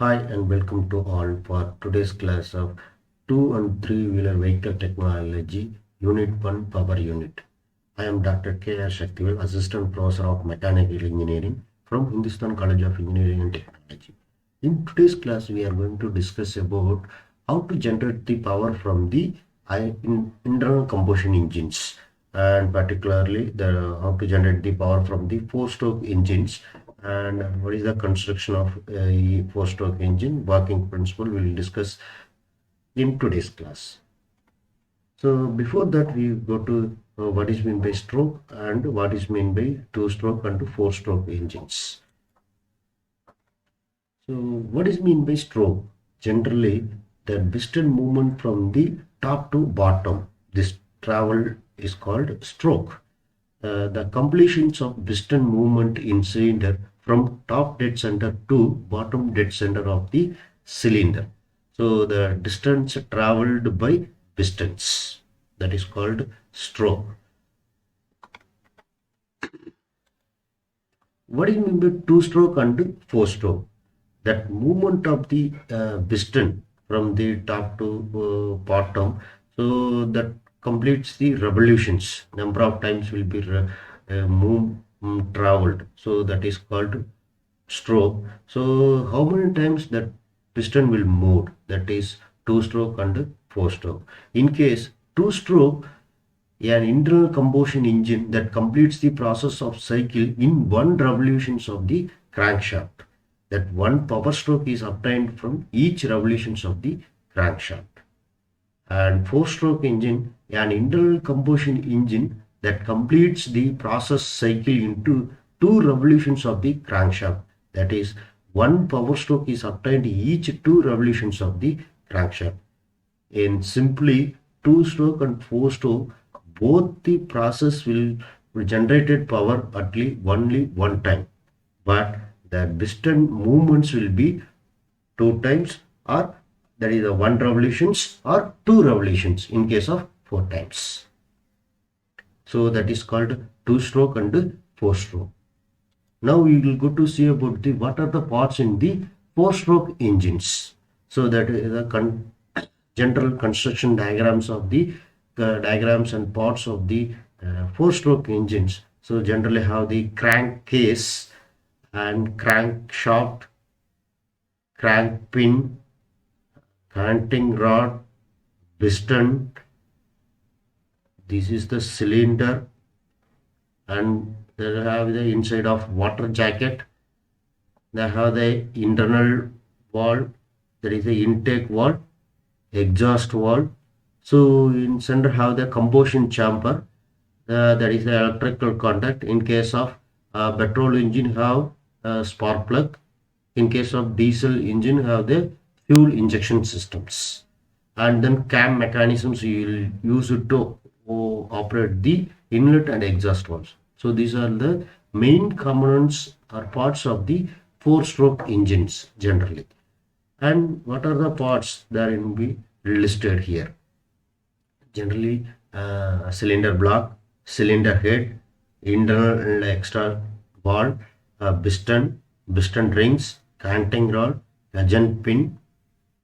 Hi and welcome to all for today's class of 2 and 3 wheeler vehicle technology unit 1 power unit. I am Dr. K.R. Shaktivel, Assistant Professor of Mechanical Engineering from Hindustan College of Engineering and Technology. In today's class we are going to discuss about how to generate the power from the internal combustion engines, and particularly how to generate the power from the four-stroke engines, and what is the construction of a four-stroke engine, working principle we will discuss in today's class. So before that we go to what is meant by stroke and what is meant by two-stroke and four-stroke engines. So what is meant by stroke? Generally the piston movement from the top to bottom. This travel is called stroke. The completions of piston movement in cylinder from top dead center to bottom dead center of the cylinder. So the distance traveled by pistons, that is called stroke. What is meant by two stroke and four stroke? That movement of the piston from the top to bottom, so that completes the revolutions. Number of times will be traveled, so that is called stroke. So how many times that piston will move, that is two stroke and four stroke. In case two stroke, an internal combustion engine that completes the process of cycle in one revolutions of the crankshaft. That one power stroke is obtained from each revolutions of the crankshaft. And four-stroke engine, an internal combustion engine that completes the process cycle into two revolutions of the crankshaft. That is, one power stroke is obtained each two revolutions of the crankshaft. In simply two-stroke and four-stroke, both the process will generated power at least only one time, but the piston movements will be two times, or that is a one revolutions or two revolutions in case of four times. So that is called two stroke and four stroke. Now we will go to see about the what are the parts in the four stroke engines. So that is the general construction diagrams of the diagrams and parts of the four-stroke engines. So generally have the crankcase and crankshaft, crank pin, canting rod, piston. This is the cylinder, and they have the inside of water jacket. They have the internal valve, there is the intake valve, exhaust valve. So in center have the combustion chamber, that is the electrical contact. In case of petrol engine have spark plug. In case of diesel engine have the fuel injection systems. And then cam mechanisms you will use it to operate the inlet and exhaust valves. So these are the main components or parts of the four-stroke engines generally. And what are the parts that will be listed here? Generally cylinder block, cylinder head, internal and external valve, piston, piston rings, canting rod, agent pin,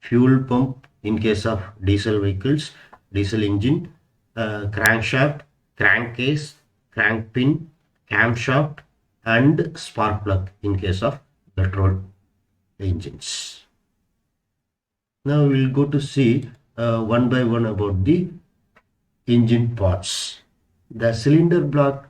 fuel pump in case of diesel vehicles, diesel engine, crankshaft, crankcase, crank pin, camshaft, and spark plug in case of petrol engines. Now we will go to see one by one about the engine parts. The cylinder block,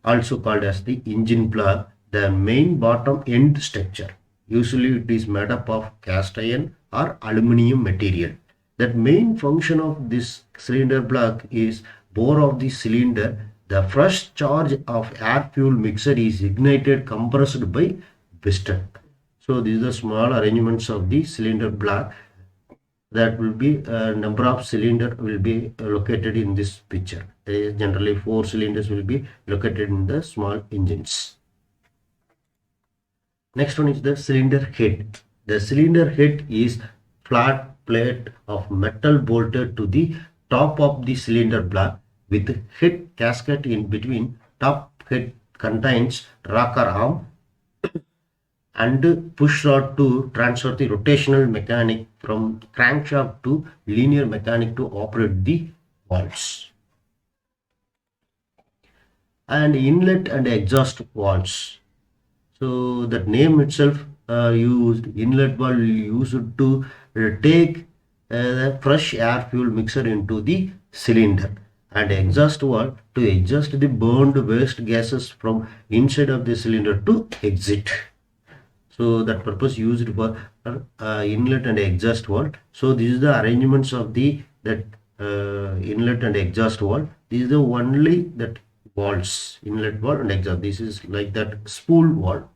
also called as the engine block, the main bottom end structure. Usually it is made up of cast iron or aluminum material. That main function of this cylinder block is bore of the cylinder. The first charge of air fuel mixture is ignited compressed by piston. So these are small arrangements of the cylinder block. That will be number of cylinder will be located in this picture. Generally four cylinders will be located in the small engines. Next one is the cylinder head. The cylinder head is flat plate of metal bolted to the top of the cylinder block with head gasket in between. Top head contains rocker arm and push rod to transfer the rotational mechanic from crankshaft to linear mechanic to operate the valves. And inlet and exhaust valves. So that name itself used inlet valve used to take the fresh air fuel mixer into the cylinder, and exhaust valve to exhaust the burned waste gases from inside of the cylinder to exit. So that purpose used for inlet and exhaust valve. So this is the arrangements of the that inlet and exhaust valve. This is the only that valves, inlet valve and exhaust. This is like that spool valve.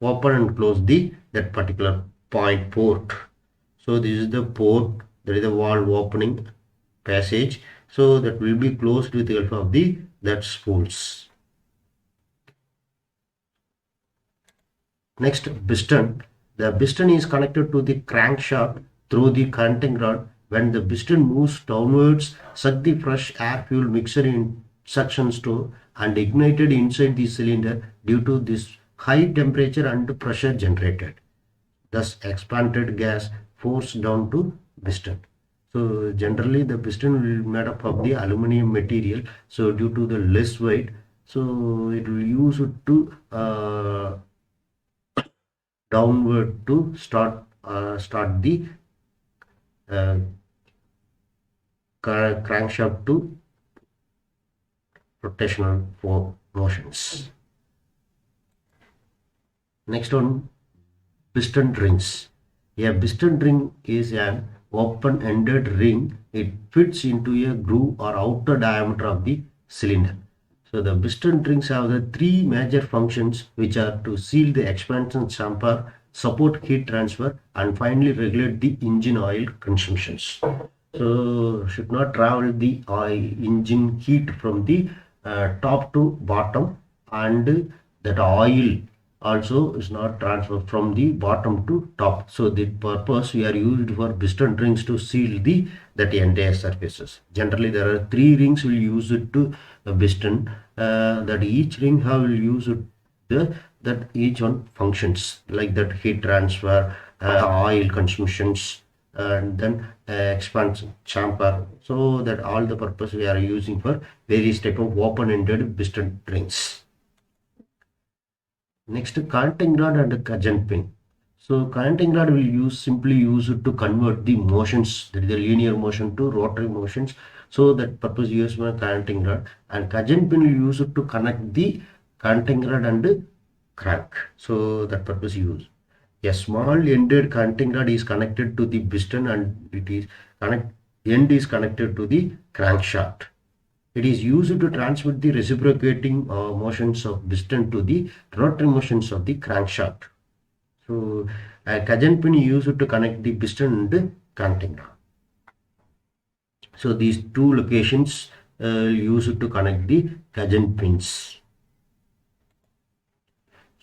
Open and close the that particular point port. So this is the port, that is the valve opening passage. So that will be closed with the help of the that spools. Next, piston. The piston is connected to the crankshaft through the connecting rod. When the piston moves downwards, suck the fresh air fuel mixture in suction store and ignited inside the cylinder due to this high temperature and pressure generated. Thus, expanded gas forced down to piston. So generally the piston will be made up of the aluminum material. So due to the less weight, so it will use it to downward to start the uh, crankshaft to rotational motions. Next one, piston rings. A piston ring is an open-ended ring. It fits into a groove or outer diameter of the cylinder. So the piston rings have the three major functions, which are to seal the expansion chamber, support heat transfer, and finally regulate the engine oil consumptions. So should not travel the engine heat from the top to bottom, and that oil also is not transferred from the bottom to top. So the purpose we are used for piston rings to seal the that entire surfaces. Generally there are three rings will use it to piston, that each ring have will use it that each one functions like that heat transfer, oil consumptions, and then expansion chamber. So that all the purpose we are using for various type of open-ended piston rings. Next, connecting rod and cudgel pin. So connecting rod will simply use it to convert the motions, that is the linear motion to rotary motions. So that purpose used for connecting rod, and cudgel pin will use it to connect the connecting rod and crank. So that purpose use. A small ended connecting rod is connected to the piston, and end is connected to the crankshaft. It is used to transmit the reciprocating motions of piston to the rotary motions of the crankshaft. So a cudgel pin is used to connect the piston and the connecting rod. So these two locations used to connect the cudgel pins.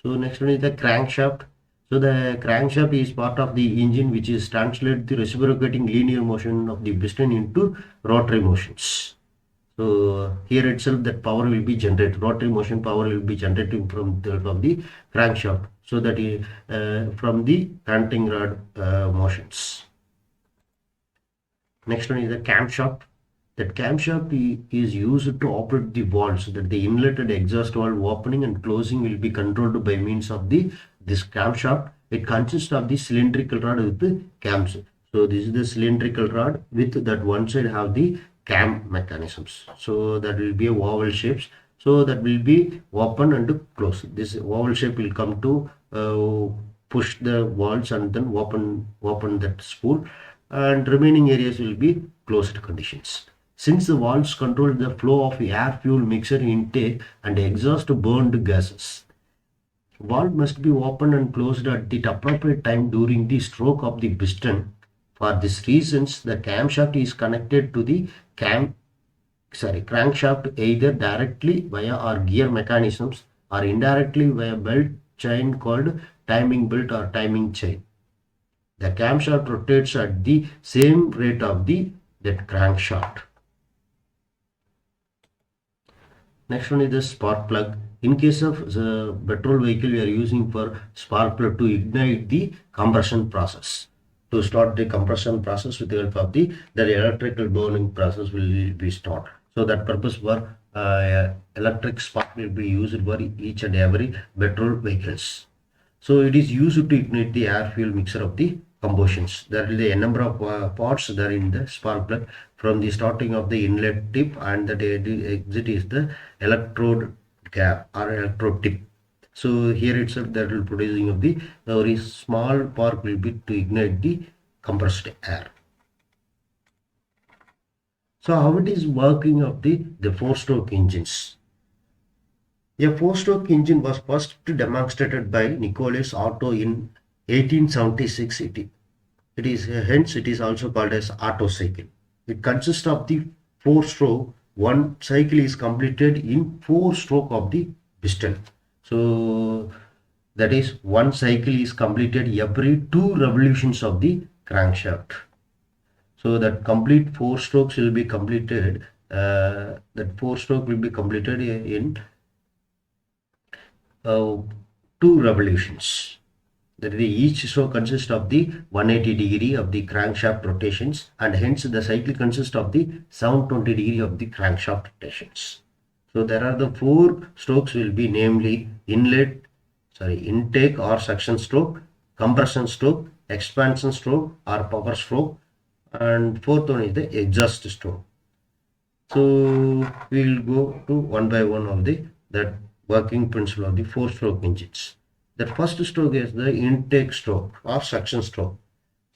So next one is the crankshaft. So the crankshaft is part of the engine which is translate the reciprocating linear motion of the piston into rotary motions. So here itself that power will be generated, rotary motion power will be generated from the crankshaft. So that is from the connecting rod motions. Next one is the camshaft. That camshaft is used to operate the valves, so that the inlet and exhaust valve opening and closing will be controlled by means of this camshaft. It consists of the cylindrical rod with the cams. So this is the cylindrical rod with that one side have the cam mechanisms. So that will be a oval shapes. So that will be open and close. This oval shape will come to push the valves and then open that spool, and remaining areas will be closed conditions. Since the valves control the flow of air fuel mixture intake and exhaust burned gases, valve must be opened and closed at the appropriate time during the stroke of the piston. For this reasons, the camshaft is connected to the crankshaft either directly via our gear mechanisms or indirectly via belt chain called timing belt or timing chain. The camshaft rotates at the same rate of that crankshaft. Next one is the spark plug. In case of the petrol vehicle, we are using for spark plug to ignite the compression process. To start the compression process with the help of the electrical burning process will be started. So that purpose for electric spark will be used for each and every petrol vehicles. So it is used to ignite the air fuel mixture of the combustions. There will be a number of parts there in the spark plug, from the starting of the inlet tip, and the exit is the electrode gap or electrode tip. So here itself that will producing of the very small spark will be to ignite the compressed air. So how it is working of the four-stroke engines? A four-stroke engine was first demonstrated by Nicholas Otto in 1876. It is hence it is also called as Otto cycle. It consists of the four-stroke. One cycle is completed in four-stroke of the piston. So that is, one cycle is completed every 2 revolutions of the crankshaft. So that complete four strokes will be completed. That four stroke will be completed in 2 revolutions. That is, each stroke consists of the 180 degree of the crankshaft rotations, and hence the cycle consists of the 720 degree of the crankshaft rotations. So there are the 4 strokes will be namely intake or suction stroke, compression stroke, expansion stroke or power stroke, and fourth one is the exhaust stroke. So we will go to one by one of that working principle of the four-stroke engines. The first stroke is the intake stroke or suction stroke.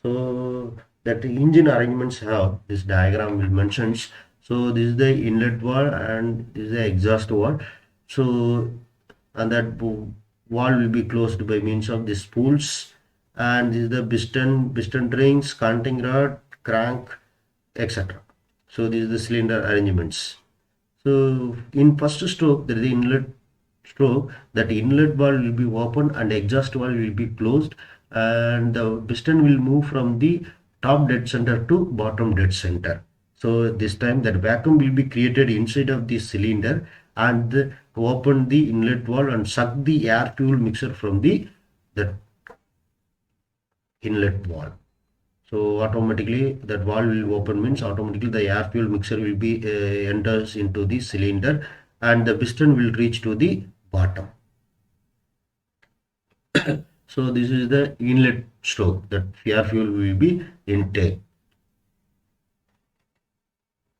So that the engine arrangements have this diagram will mentions. So this is the inlet valve and this is the exhaust valve. So and that valve will be closed by means of the spools, and this is the piston rings, counting rod, crank, etc. So this is the cylinder arrangements. So in first stroke, there is the inlet stroke. That inlet valve will be open and exhaust valve will be closed, and the piston will move from the top dead center to bottom dead center. So this time that vacuum will be created inside of the cylinder, and open the inlet valve and suck the air fuel mixture from the inlet valve. So automatically that valve will open, means automatically the air fuel mixture will be enters into the cylinder, and the piston will reach to the bottom. So this is the inlet stroke, that air fuel will be intake.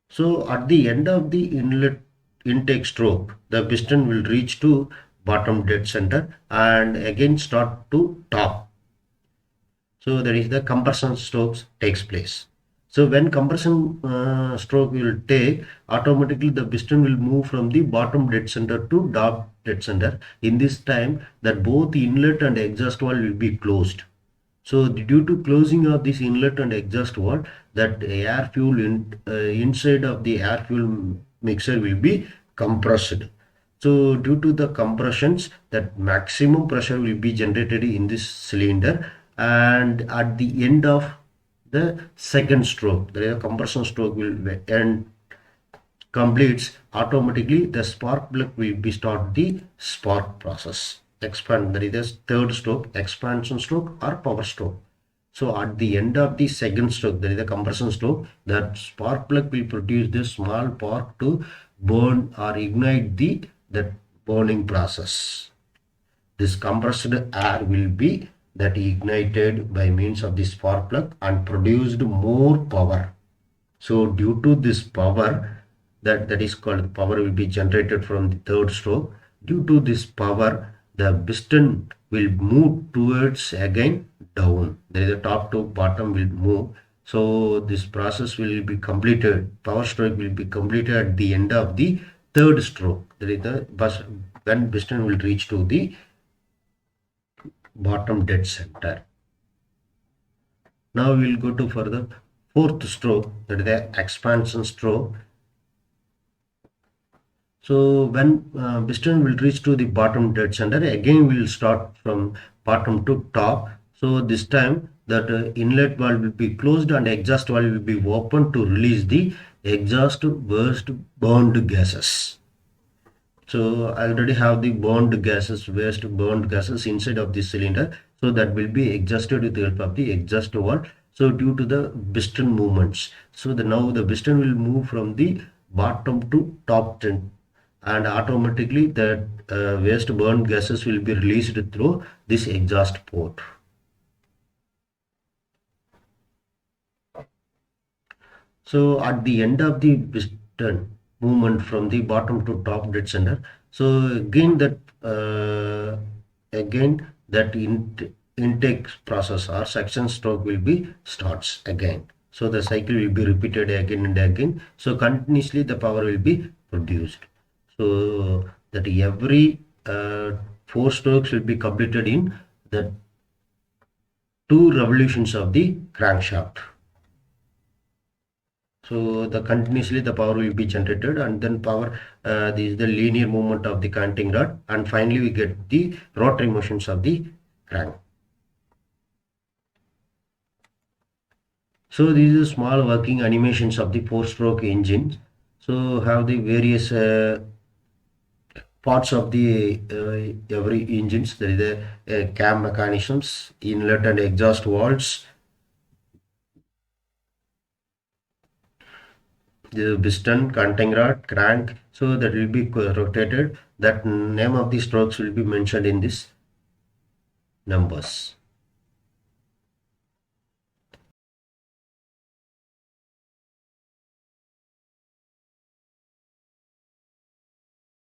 So at the end of the inlet intake stroke, the piston will reach to bottom dead center and again start to top. So there is the compression strokes takes place. So when compression stroke will take, automatically the piston will move from the bottom dead center to top dead center. In this time, that both the inlet and exhaust valve will be closed. So due to closing of this inlet and exhaust valve, that air fuel inside of the air fuel mixer will be compressed. So due to the compressions, that maximum pressure will be generated in this cylinder, and at the end of the second stroke, the compression stroke will end completes, automatically the spark plug will be start the spark process. Expand, that is the third stroke, expansion stroke or power stroke. So at the end of the second stroke, that is the compression stroke, that spark plug will produce the small spark to burn or ignite that burning process. This compressed air will be that ignited by means of the spark plug and produced more power. So due to this power, that is called power will be generated from the third stroke. Due to this power, the piston will move towards again down. There is a top to bottom will move. So this process will be completed. Power stroke will be completed at the end of the third stroke. That is the when piston will reach to the bottom dead center. Now we will go to for the fourth stroke, that is the expansion stroke. So when piston will reach to the bottom dead center, again we will start from bottom to top. So this time that inlet valve will be closed and exhaust valve will be open to release the exhaust burst burned gases. So I already have the burned gases, waste burned gases inside of this cylinder. So that will be exhausted with the help of the exhaust valve. So due to the piston movements, so now the piston will move from the bottom to top 10, and automatically that waste burned gases will be released through this exhaust port. So at the end of the piston movement from the bottom to top dead center, so again that intake process or suction stroke will be starts again. So the cycle will be repeated again and again. So continuously the power will be produced. So that every 4 strokes will be completed in the 2 revolutions of the crankshaft. So the continuously the power will be generated, and then power, this is the linear movement of the canting rod, and finally we get the rotary motions of the crank. So these are small working animations of the 4-stroke engine. So have the various parts of the every engines. There is a cam mechanisms, inlet and exhaust valves, the piston, canting rod, crank. So that will be rotated. That name of the strokes will be mentioned in this numbers.